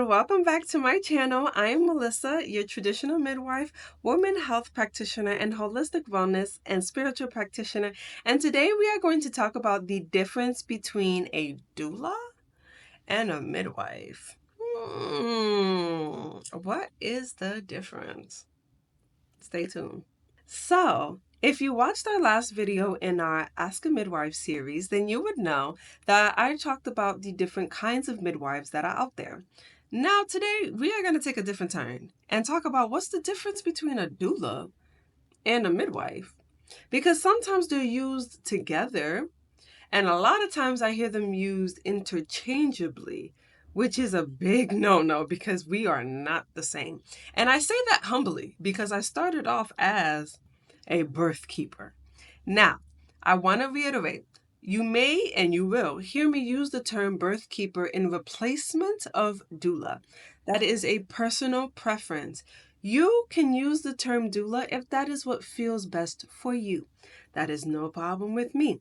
and welcome back to my channel. I'm Melissa, your traditional midwife, woman health practitioner, and holistic wellness and spiritual practitioner. And today we are going to talk about the difference between a doula and a midwife. What is the difference? Stay tuned. So, if you watched our last video in our Ask a Midwife series, then you would know that I talked about the different kinds of midwives that are out there. Now, today, we are going to take a different turn and talk about what's the difference between a doula and a midwife. Because sometimes they're used together, and a lot of times I hear them used interchangeably, which is a big no-no because we are not the same. And I say that humbly because I started off as a birth keeper. Now, I want to reiterate, you may and you will hear me use the term birth keeper in replacement of doula. That is a personal preference. You can use the term doula if that is what feels best for you. That is no problem with me.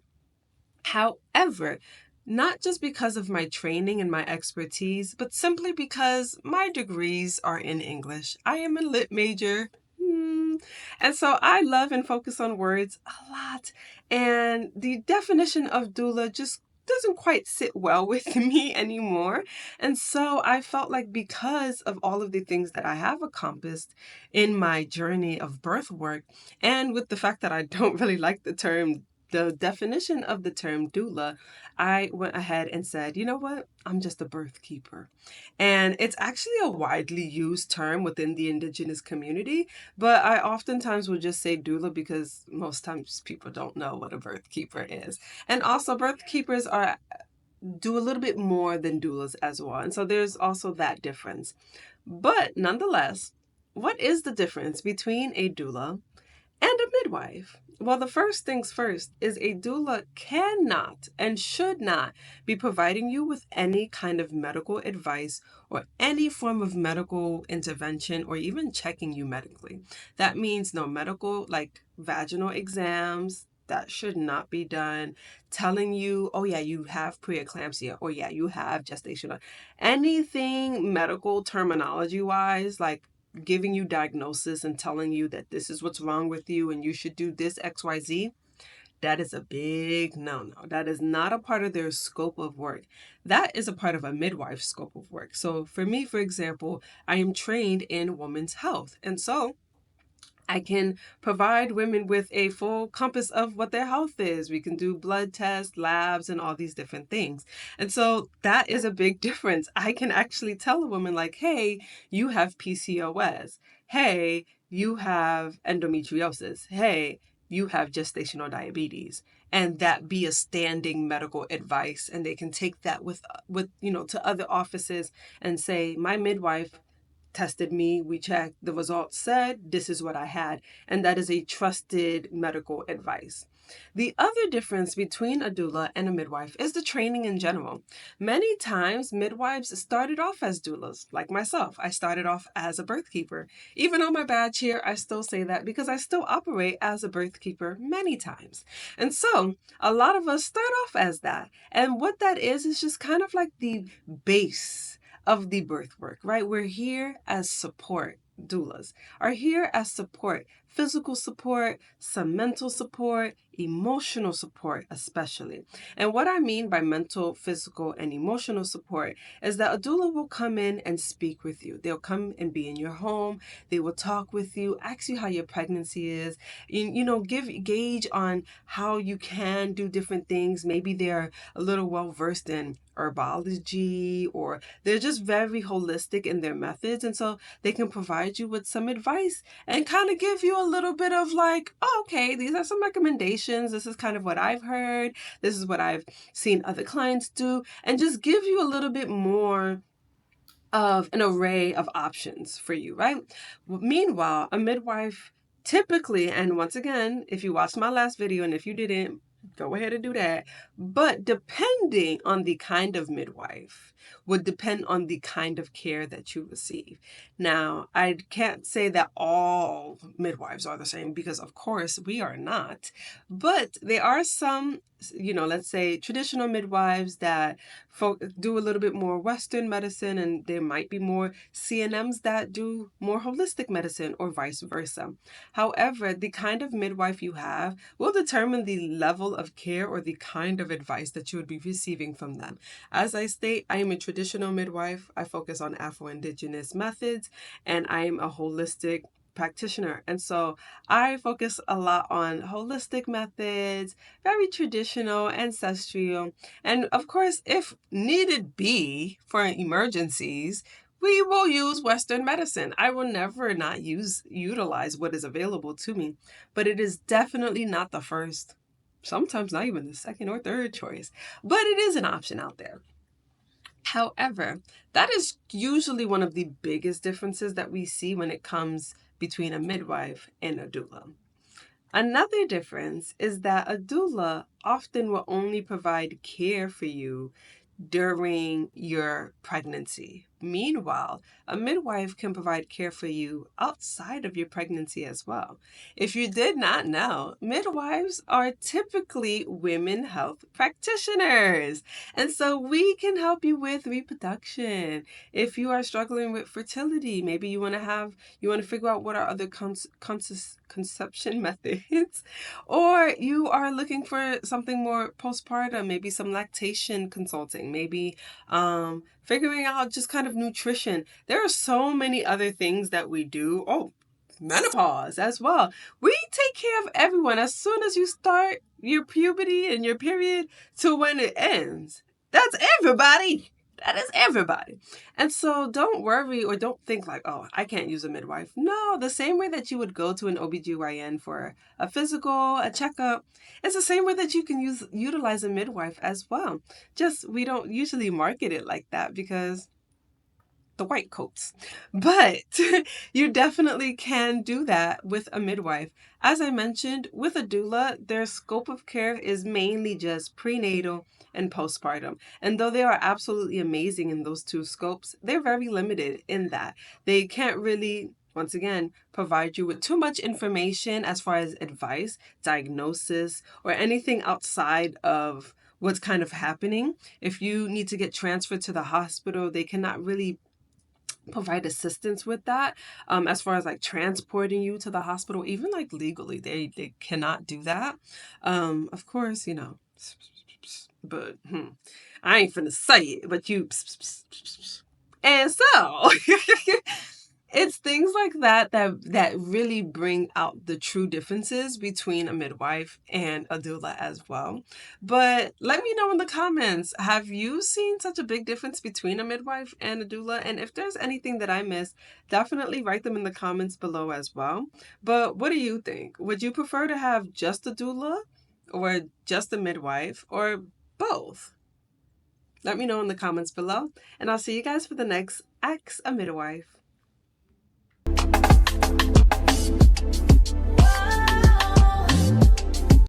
However, not just because of my training and my expertise, but simply because my degrees are in English. I am a lit major. And so I love and focus on words a lot. And the definition of doula just doesn't quite sit well with me anymore. And so I felt like because of all of the things that I have accomplished in my journey of birth work, and with the fact that I don't really like the definition of the term doula, I went ahead and said, you know what? I'm just a birth keeper. And it's actually a widely used term within the Indigenous community, but I oftentimes will just say doula because most times people don't know what a birth keeper is. And also birth keepers do a little bit more than doulas as well. And so there's also that difference. But nonetheless, what is the difference between a doula and a midwife? Well, the first things first is a doula cannot and should not be providing you with any kind of medical advice or any form of medical intervention or even checking you medically. That means no medical, like vaginal exams. That should not be done. Telling you, oh yeah, you have preeclampsia, or yeah, you have gestational. Anything medical terminology wise, like giving you diagnosis and telling you that this is what's wrong with you and you should do this XYZ, that is a big no-no. That is not a part of their scope of work. That is a part of a midwife's scope of work. So for me, for example, I am trained in women's health. And so I can provide women with a full compass of what their health is. We can do blood tests, labs, and all these different things. And so that is a big difference. I can actually tell a woman like, hey, you have PCOS. Hey, you have endometriosis. Hey, you have gestational diabetes. And that be a standing medical advice. And they can take that with to other offices and say, my midwife tested me, we checked, the results said this is what I had, and that is a trusted medical advice. The other difference between a doula and a midwife is the training in general. Many times midwives started off as doulas, like myself. I started off as a birth keeper. Even on my badge here, I still say that because I still operate as a birth keeper many times. And so a lot of us start off as that. And what that is just kind of like the base of the birth work, right? We're here as support. Doulas are here as support, physical support, some mental support, emotional support especially. And what I mean by mental, physical, and emotional support is that a doula will come in and speak with you. They'll come and be in your home. They will talk with you, ask you how your pregnancy is, gauge on how you can do different things. Maybe they're a little well versed in herbology, or they're just very holistic in their methods, and so they can provide you with some advice and kind of give you a little bit of like, oh, okay, these are some recommendations, this is kind of what I've heard, this is what I've seen other clients do, and just give you a little bit more of an array of options for you, right? Meanwhile, a midwife typically, and once again, if you watched my last video, and if you didn't, go ahead and do that. But depending on the kind of midwife would depend on the kind of care that you receive. Now, I can't say that all midwives are the same because, of course, we are not. But there are some, let's say traditional midwives that do a little bit more Western medicine, and there might be more CNMs that do more holistic medicine or vice versa. However, the kind of midwife you have will determine the level of care or the kind of advice that you would be receiving from them. As I state, I am a traditional midwife. I focus on Afro-Indigenous methods, and I am a holistic practitioner. And so I focus a lot on holistic methods, very traditional, ancestral. And of course, if needed be for emergencies, we will use Western medicine. I will never not utilize what is available to me, but it is definitely not the first, sometimes not even the second or third choice, but it is an option out there. However, that is usually one of the biggest differences that we see when it comes between a midwife and a doula. Another difference is that a doula often will only provide care for you during your pregnancy. Meanwhile, a midwife can provide care for you outside of your pregnancy as well. If you did not know, midwives are typically women health practitioners. And so we can help you with reproduction. If you are struggling with fertility, maybe you want to figure out what are other conception methods, or you are looking for something more postpartum, maybe some lactation consulting, maybe figuring out just kind of nutrition. There are so many other things that we do. Oh, menopause as well. We take care of everyone as soon as you start your puberty and your period to when it ends. That's everybody. That is everybody. And so don't worry or don't think like, oh, I can't use a midwife. No, the same way that you would go to an OBGYN for a physical, a checkup, it's the same way that you can utilize a midwife as well. Just we don't usually market it like that because the white coats. But you definitely can do that with a midwife. As I mentioned, with a doula, their scope of care is mainly just prenatal and postpartum. And though they are absolutely amazing in those two scopes, they're very limited in that. They can't really, once again, provide you with too much information as far as advice, diagnosis, or anything outside of what's kind of happening. If you need to get transferred to the hospital, they cannot really provide assistance with that, as far as like transporting you to the hospital. Even like legally they cannot do that. Of course, but I ain't finna say it, but you and so it's things like that really bring out the true differences between a midwife and a doula as well. But let me know in the comments, have you seen such a big difference between a midwife and a doula? And if there's anything that I missed, definitely write them in the comments below as well. But what do you think? Would you prefer to have just a doula or just a midwife or both? Let me know in the comments below, and I'll see you guys for the next Ask a Midwife.